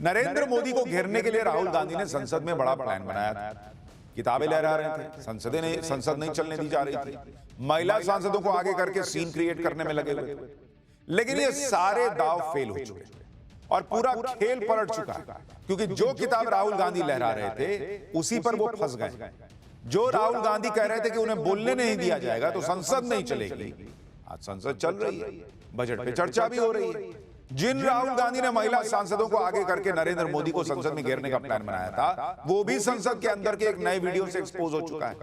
नरेंद्र मोदी को घेरने के लिए राहुल गांधी ने संसद में बड़ा प्लान बनाया था। किताबें लहरा रहे थे, संसद नहीं चलने दी जा रही थी, महिला सांसदों को आगे करके सीन क्रिएट करने में लगे हुए थे। लेकिन ये सारे दांव फेल हो चुके और पूरा खेल पलट चुका है, क्योंकि जो किताब राहुल गांधी लहरा रहे थे उसी पर वो फंस गए। जो राहुल गांधी कह रहे थे कि उन्हें बोलने नहीं दिया जाएगा तो संसद नहीं चलेगी, आज संसद चल रही है, बजट पे चर्चा भी हो रही है। जिन राहुल गांधी ने महिला सांसदों को आगे करके नरेंद्र मोदी को संसद में घेरने का प्लान बनाया था, वो भी संसद के अंदर के एक नए वीडियो से एक्सपोज हो चुका है।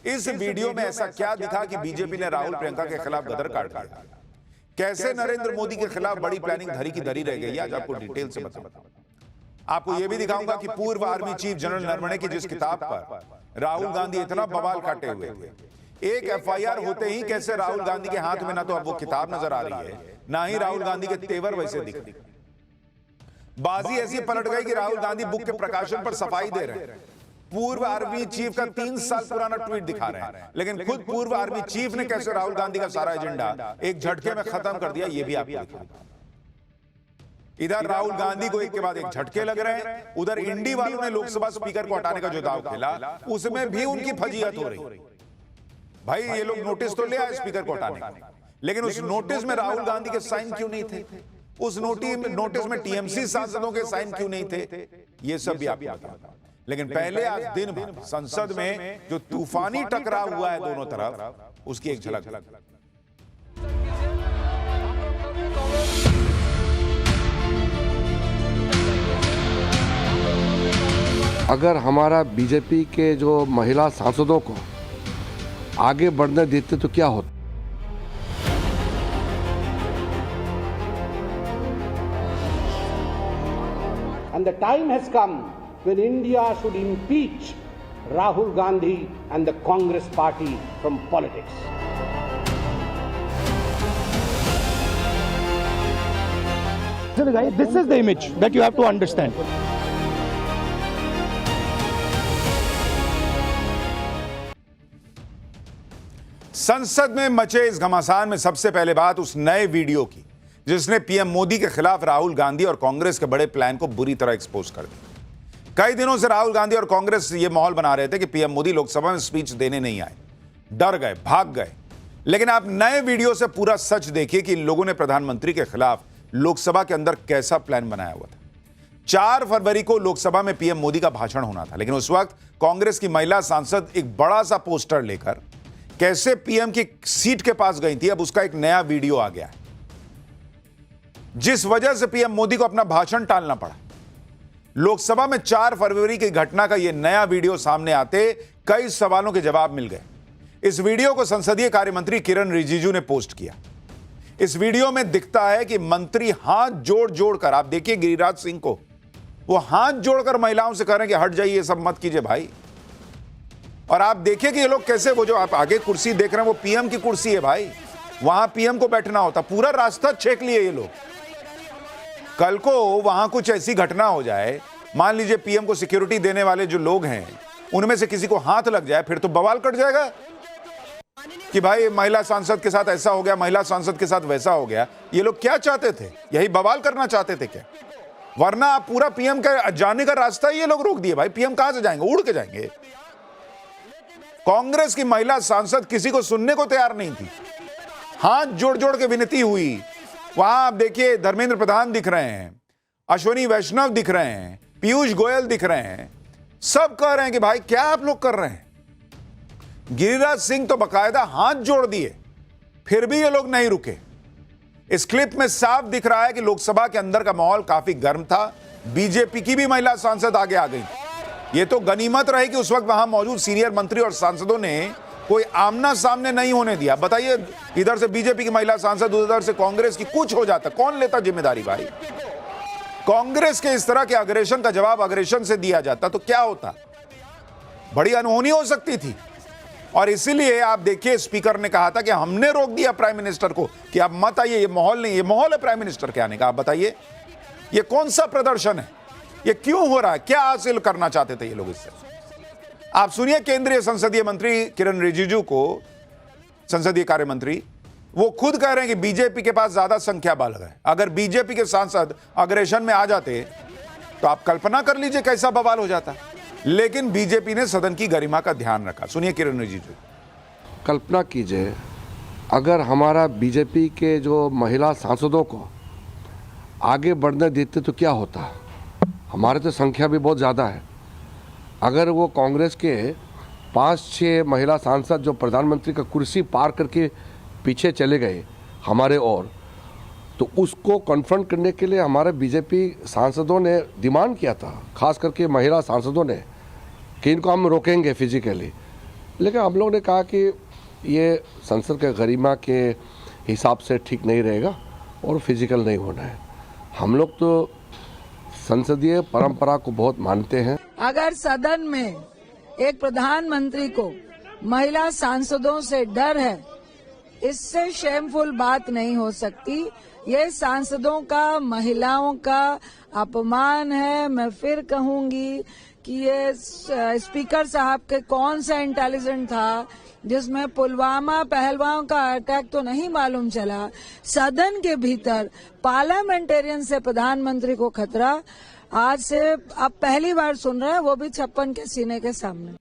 इस वीडियो में ऐसा क्या दिखा कि बीजेपी ने राहुल प्रियंका के खिलाफ गदर काट दिया, कैसे नरेंद्र मोदी के खिलाफ बड़ी प्लानिंग धरी की धरी रह गई, आज आपको डिटेल से बताऊंगा। आपको यह भी दिखाऊंगा कि पूर्व आर्मी चीफ जनरल नरवणे की जिस किताब पर राहुल गांधी इतना बवाल काटे हुए थे, एक एफआईआर होते ही कैसे राहुल गांधी के हाथ में ना तो अब वो किताब नजर आ रही है, ना ही राहुल गांधी के तेवर वैसे दिख रहे। बाजी ऐसी पलट गई कि राहुल गांधी बुक के प्रकाशन पर सफाई दे रहे हैं। पूर्व आर्मी चीफ का 3 साल पुराना ट्वीट दिखा रहे हैं, लेकिन खुद पूर्व आर्मी चीफ ने कैसे राहुल गांधी का सारा एजेंडा एक झटके में खत्म कर दिया, ये भी आपको दिखाऊंगा। इधर राहुल गांधी को एक के बाद एक झटके लग रहे हैं, उधर इंडी वालों ने लोकसभा स्पीकर को हटाने का जो दांव खेला उसमें भी उनकी फजीहत हो रही। भाई ये लोग नोटिस तो ले आए स्पीकर को हटाने का, लेकिन उस नोटिस में राहुल गांधी के साइन क्यों नहीं थे? उस नोटिस में टीएमसी सांसदों के साइन क्यों नहीं थे? ये सब भी आपको बताऊंगा। लेकिन पहले आज दिन भर संसद में जो तूफानी टकराव हुआ है दोनों तरफ, उसकी एक झलक। अगर हमारा बीजेपी के जो महिला सांसदों को आगे बढ़ने देते तो क्या होता? And the time has come when India should impeach Rahul Gandhi and the Congress party from politics. This is the image that you have to understand. संसद में मचे इस घमासान में सबसे पहले बात उस नए वीडियो की जिसने पीएम मोदी के खिलाफ राहुल गांधी और कांग्रेस के बड़े प्लान को बुरी तरह एक्सपोज कर दिया। कई दिनों से राहुल गांधी और कांग्रेस ये माहौल बना रहे थे कि पीएम मोदी लोकसभा में स्पीच देने नहीं आए, डर गए, भाग गए। लेकिन आप नए वीडियो से पूरा सच देखिए कि इन लोगों ने प्रधानमंत्री के खिलाफ लोकसभा के अंदर कैसा प्लान बनाया हुआ था। 4 फरवरी को लोकसभा में पीएम मोदी का भाषण होना था, लेकिन उस वक्त कांग्रेस की महिला सांसद एक बड़ा सा पोस्टर लेकर कैसे पीएम की सीट के पास गई थी, अब उसका एक नया वीडियो आ गया है, जिस वजह से पीएम मोदी को अपना भाषण टालना पड़ा। लोकसभा में 4 फरवरी की घटना का यह नया वीडियो सामने आते कई सवालों के जवाब मिल गए। इस वीडियो को संसदीय कार्य मंत्री किरण रिजिजू ने पोस्ट किया। इस वीडियो में दिखता है कि मंत्री हाथ जोड़ जोड़कर, आप देखिए गिरिराज सिंह को, वो हाथ जोड़कर महिलाओं से कह रहे हैं कि हट जाइए, ये सब मत कीजिए भाई। और आप देखिए कि ये लोग कैसे, वो जो आप आगे कुर्सी देख रहे हैं वो पीएम की कुर्सी है भाई, वहां पीएम को बैठना होता, पूरा रास्ता छेक लिए ये लोग। कल को वहां कुछ ऐसी घटना हो जाए, मान लीजिए पीएम को सिक्योरिटी देने वाले जो लोग हैं उनमें से किसी को हाथ लग जाए, फिर तो बवाल कट जाएगा कि भाई महिला सांसद के साथ ऐसा हो गया, महिला सांसद के साथ वैसा हो गया। ये लोग क्या चाहते थे? यही बवाल करना चाहते थे क्या? वरना आप पूरा पीएम का जाने का रास्ता ही ये लोग रोक दिए भाई। पीएम कहां से जाएंगे? उड़ के जाएंगे। कांग्रेस की महिला सांसद किसी को सुनने को तैयार नहीं थी, हाथ जोड़ जोड़ के विनती हुई। वहां आप देखिए धर्मेंद्र प्रधान दिख रहे हैं, अश्विनी वैष्णव दिख रहे हैं, पीयूष गोयल दिख रहे हैं, सब कह रहे हैं कि भाई क्या आप लोग कर रहे हैं। गिरिराज सिंह तो बकायदा हाथ जोड़ दिए, फिर भी ये लोग नहीं रुके। इस क्लिप में साफ दिख रहा है कि लोकसभा के अंदर का माहौल काफी गर्म था। बीजेपी की भी महिला सांसद आगे आ गई। ये तो गनीमत रही कि उस वक्त वहां मौजूद सीनियर मंत्री और सांसदों ने कोई आमना सामने नहीं होने दिया। बताइए, इधर से बीजेपी की महिला सांसद, उधर से कांग्रेस की, कुछ हो जाता, कौन लेता जिम्मेदारी भाई? कांग्रेस के इस तरह के अग्रेशन का जवाब अग्रेशन से दिया जाता तो क्या होता? बड़ी अनहोनी हो सकती थी। और इसीलिए आप देखिए स्पीकर ने कहा था कि हमने रोक दिया प्राइम मिनिस्टर को कि आप मत आइए, ये माहौल नहीं, ये माहौल है प्राइम मिनिस्टर के आने का। आप बताइए ये कौन सा प्रदर्शन है? ये क्यों हो रहा है? क्या हासिल करना चाहते थे ये लोग इससे? आप सुनिए केंद्रीय संसदीय मंत्री किरण रिजिजू को, संसदीय कार्य मंत्री, वो खुद कह रहे हैं कि बीजेपी के पास ज्यादा संख्या बल है। अगर बीजेपी के सांसद अग्रेशन में आ जाते तो आप कल्पना कर लीजिए कैसा बवाल हो जाता। लेकिन बीजेपी ने सदन की गरिमा का ध्यान रखा। सुनिए किरण रिजिजू। कल्पना कीजिए अगर हमारा बीजेपी के जो महिला सांसदों को आगे बढ़ने देते तो क्या होता। हमारे तो संख्या भी बहुत ज़्यादा है। अगर वो कांग्रेस के 5-6 महिला सांसद जो प्रधानमंत्री का कुर्सी पार करके पीछे चले गए हमारे और, तो उसको कन्फ्रंट करने के लिए हमारे बीजेपी सांसदों ने डिमांड किया था, खास करके महिला सांसदों ने, कि इनको हम रोकेंगे फिजिकली। लेकिन हम लोग ने कहा कि ये संसद के गरिमा के हिसाब से ठीक नहीं रहेगा और फिजिकल नहीं होना है। हम लोग तो संसदीय परंपरा को बहुत मानते हैं। अगर सदन में एक प्रधानमंत्री को महिला सांसदों से डर है, इससे शेमफुल बात नहीं हो सकती। ये सांसदों का, महिलाओं का अपमान है। मैं फिर कहूंगी कि ये स्पीकर साहब के कौन सा इंटेलिजेंट था जिसमें पुलवामा पहलवान का अटैक तो नहीं मालूम चला, सदन के भीतर पार्लियामेंटेरियन से प्रधानमंत्री को खतरा। आज से अब पहली बार सुन रहे हैं, वो भी 56 के सीने के सामने।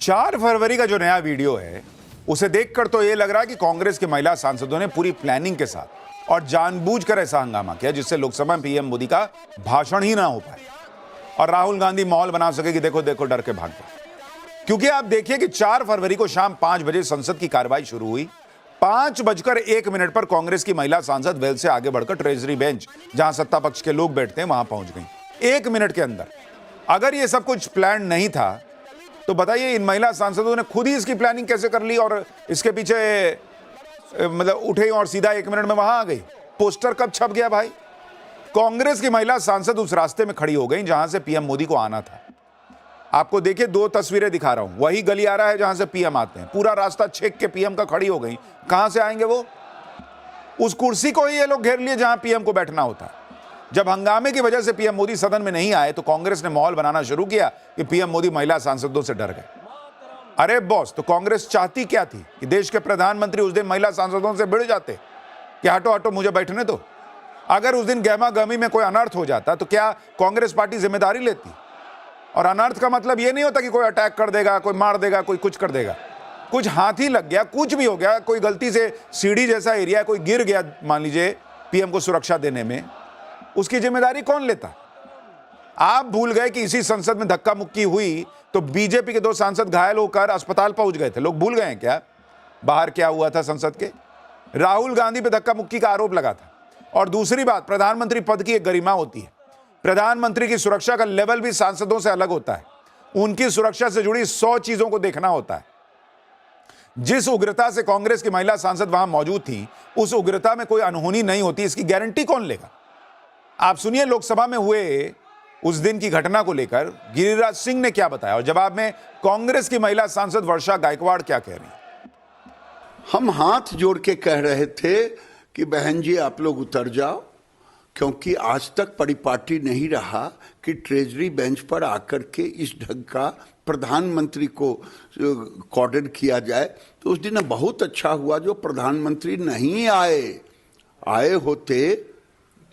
4 फरवरी का जो नया वीडियो है उसे देखकर तो ये लग रहा है कि कांग्रेस के महिला सांसदों ने पूरी प्लानिंग के साथ और जानबूझकर ऐसा हंगामा किया जिससे लोकसभा में पीएम मोदी का भाषण ही ना हो पाए और राहुल गांधी माहौल बना सके कि देखो देखो डर के भाग गए। क्योंकि आप देखिए कि 4 फरवरी को शाम 5 बजे संसद की कार्रवाई शुरू हुई। 5:01 पर कांग्रेस की महिला सांसद वेल से आगे बढ़कर ट्रेजरी बेंच, जहां सत्ता पक्ष के लोग बैठते हैं, वहां पहुंच गई 1 मिनट के अंदर। अगर यह सब कुछ प्लान नहीं था तो बताइए इन महिला सांसदों ने खुद ही इसकी प्लानिंग कैसे कर ली और इसके पीछे मतलब उठे और सीधा 1 मिनट में वहां आ गई। पोस्टर कब छप गया भाई? कांग्रेस की महिला सांसद उस रास्ते में खड़ी हो गई जहां से पीएम मोदी को आना था। आपको देखिए 2 तस्वीरें दिखा रहा हूं, वही गलियारा है जहां से पीएम आते हैं। पूरा रास्ता छेक के पीएम का खड़ी हो गई। कहां से आएंगे वो? उस कुर्सी को ही ये लोग घेर लिए जहां पीएम को बैठना होता है। जब हंगामे की वजह से पीएम मोदी सदन में नहीं आए तो कांग्रेस ने माहौल बनाना शुरू किया कि पीएम मोदी महिला सांसदों से डर गए। अरे बॉस, तो कांग्रेस चाहती क्या थी कि देश के प्रधानमंत्री उस दिन महिला सांसदों से भिड़ जाते कि हटो हटो मुझे बैठने दो। अगर उस दिन गहमा गहमी में कोई अनर्थ हो जाता तो क्या कांग्रेस पार्टी जिम्मेदारी लेती? और अनर्थ का मतलब यह नहीं होता कि कोई अटैक कर देगा, कोई मार देगा, कोई कुछ कर देगा। कुछ हाथी लग गया, कुछ भी हो गया, कोई गलती से सीढ़ी जैसा एरिया कोई गिर गया, मान लीजिए पीएम को सुरक्षा देने में, उसकी जिम्मेदारी कौन लेता? आप भूल गए कि इसी संसद में धक्का मुक्की हुई तो बीजेपी के 2 सांसद घायल होकर अस्पताल पहुंच गए थे। लोग भूल गए हैं क्या बाहर क्या हुआ था संसद के? राहुल गांधी पे धक्का मुक्की का आरोप लगा था। और दूसरी बात, प्रधानमंत्री पद की एक गरिमा होती है। प्रधानमंत्री की सुरक्षा का लेवल भी सांसदों से अलग होता है। उनकी सुरक्षा से जुड़ी 100 चीजों को देखना होता है। जिस उग्रता से कांग्रेस की महिला सांसद वहां मौजूद थी, उस उग्रता में कोई अनहोनी नहीं होती, इसकी गारंटी कौन लेगा? आप सुनिए लोकसभा में हुए उस दिन की घटना को लेकर गिरिराज सिंह ने क्या बताया और जवाब में कांग्रेस की महिला सांसद वर्षा गायकवाड़ क्या कह रही हैं। हम हाथ जोड़ के कह रहे थे कि बहन जी आप लोग उतर जाओ, क्योंकि आज तक परिपाटी नहीं रहा कि ट्रेजरी बेंच पर आकर के इस ढंग का प्रधानमंत्री को कॉर्डर किया जाए। तो उस दिन बहुत अच्छा हुआ जो प्रधानमंत्री नहीं आए होते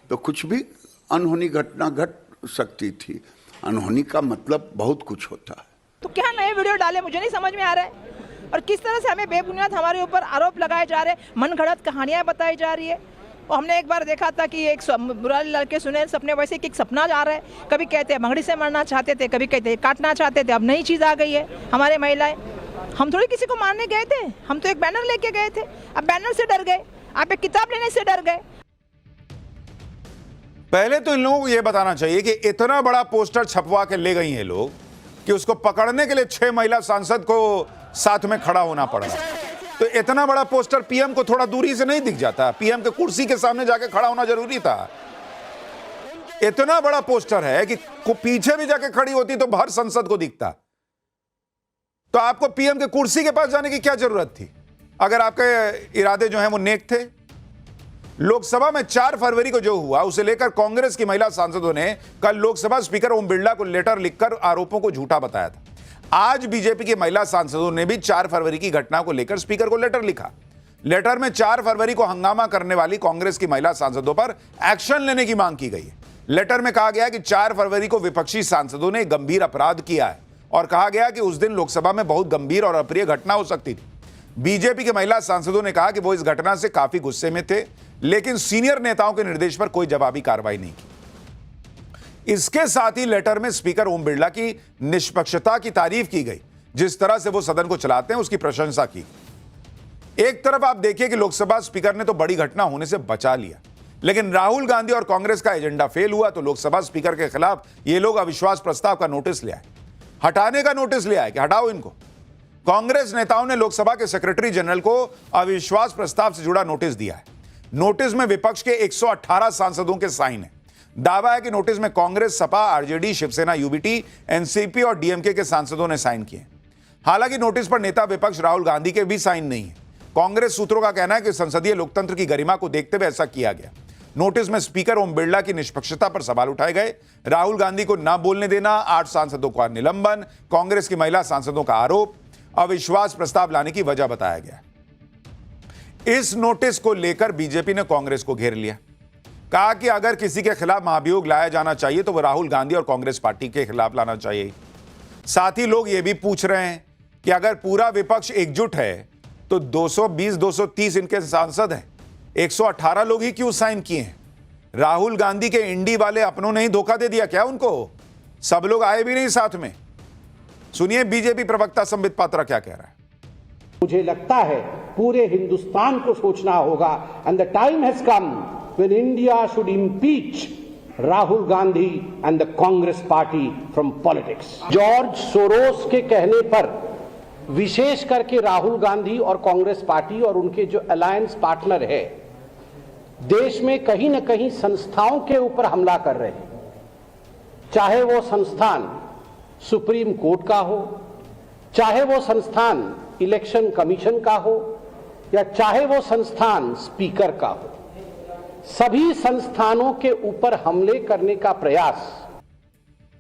तो कुछ भी अनहोनी घटना घट सकती थी। अनहोनी का मतलब बहुत कुछ होता है। तो क्या नए वीडियो डाले मुझे नहीं समझ में आ रहा है, और किस तरह से हमें बेबुनियाद हमारे ऊपर आरोप लगाए जा रहे हैं, मनगढ़ंत कहानियां बताई जा रही है। और हमने एक बार देखा था कि एक मुरारी लाल के सुने सपने वैसे कि एक सपना जा रहा है। कभी कहते हैं भंगड़ी से मरना चाहते थे, कभी कहते हैं काटना चाहते थे। अब नई चीज़ आ गई है हमारे महिलाएं। हम थोड़ी किसी को मारने गए थे, हम तो एक बैनर लेके गए थे। अब बैनर से डर गए, आप एक किताब लेने से डर गए। पहले तो इन लोगों को यह बताना चाहिए कि इतना बड़ा पोस्टर छपवा के ले गई हैं लोग कि उसको पकड़ने के लिए 6 महिला सांसद को साथ में खड़ा होना पड़ा। तो इतना बड़ा पोस्टर पीएम को थोड़ा दूरी से नहीं दिख जाता? पीएम के कुर्सी के सामने जाके खड़ा होना जरूरी था। इतना बड़ा पोस्टर है कि पीछे भी जाके खड़ी होती तो भर संसद को दिखता। तो आपको पीएम के कुर्सी के पास जाने की क्या जरूरत थी अगर आपके इरादे जो हैं वो नेक थे? लोकसभा में 4 फरवरी को जो हुआ उसे लेकर कांग्रेस की महिला सांसदों ने कल लोकसभा स्पीकर ओम बिरला को लेटर लिखकर आरोपों को झूठा बताया था। आज बीजेपी के महिला सांसदों ने भी 4 फरवरी की घटना को लेकर स्पीकर को लेटर लिखा। लेटर में 4 फरवरी को हंगामा करने वाली कांग्रेस की महिला सांसदों पर एक्शन लेने की मांग की गई है। लेटर में कहा गया कि 4 फरवरी को विपक्षी सांसदों ने गंभीर अपराध किया है और कहा गया कि उस दिन लोकसभा में बहुत गंभीर और अप्रिय घटना हो सकती थी। बीजेपी के महिला सांसदों ने कहा कि वो इस घटना से काफी गुस्से में थे, लेकिन सीनियर नेताओं के निर्देश पर कोई जवाबी कार्रवाई नहीं की। इसके साथ ही लेटर में स्पीकर ओम बिरला की निष्पक्षता की तारीफ की गई। जिस तरह से वो सदन को चलाते हैं उसकी प्रशंसा की। एक तरफ आप देखिए कि लोकसभा स्पीकर ने तो बड़ी घटना होने से बचा लिया, लेकिन राहुल गांधी और कांग्रेस का एजेंडा फेल हुआ तो लोकसभा स्पीकर के खिलाफ ये लोग अविश्वास प्रस्ताव का नोटिस ले आए, हटाने का नोटिस ले आए कि हटाओ इनको। कांग्रेस नेताओं ने लोकसभा के सेक्रेटरी जनरल को अविश्वास प्रस्ताव से जुड़ा नोटिस दिया है। नोटिस में विपक्ष के 118 सांसदों के साइन है। दावा है कि नोटिस में Congress, Sapa, RJD, Shiv Sena, UBT, NCP और डीएमके के सांसदों ने साइन किए। हालांकि नोटिस पर नेता विपक्ष राहुल गांधी के भी साइन नहीं है। कांग्रेस सूत्रों का कहना है कि संसदीय लोकतंत्र की गरिमा को देखते हुए ऐसा किया गया। नोटिस में स्पीकर ओम बिरला की निष्पक्षता पर सवाल उठाए गए। राहुल गांधी को न बोलने देना, 8 सांसदों का निलंबन, कांग्रेस की महिला सांसदों का आरोप, अविश्वास प्रस्ताव लाने की वजह बताया गया। इस नोटिस को लेकर बीजेपी ने कांग्रेस को घेर लिया। कहा कि अगर किसी के खिलाफ महाभियोग लाया जाना चाहिए तो वह राहुल गांधी और कांग्रेस पार्टी के खिलाफ लाना चाहिए। साथ ही लोग यह भी पूछ रहे हैं कि अगर पूरा विपक्ष एकजुट है तो 220-230 इनके सांसद हैं, 118 लोग ही क्यों साइन किए हैं? राहुल गांधी के इंडी वाले अपनों ने ही धोखा दे दिया क्या उनको? सब लोग आए भी नहीं साथ में। सुनिए बीजेपी प्रवक्ता संबित पात्रा क्या कह रहा है। मुझे लगता है पूरे हिंदुस्तान को सोचना होगा, and the time has come when India should impeach Rahul Gandhi and the Congress party from politics. George Soros के कहने पर विशेष करके राहुल गांधी और कांग्रेस पार्टी और उनके जो अलायंस पार्टनर है देश में कहीं न कहीं संस्थाओं के ऊपर हमला कर रहे हैं। चाहे वो संस्थान सुप्रीम कोर्ट का हो, चाहे वो संस्थान इलेक्शन कमीशन का हो, या चाहे वो संस्थान स्पीकर का हो, सभी संस्थानों के ऊपर हमले करने का प्रयास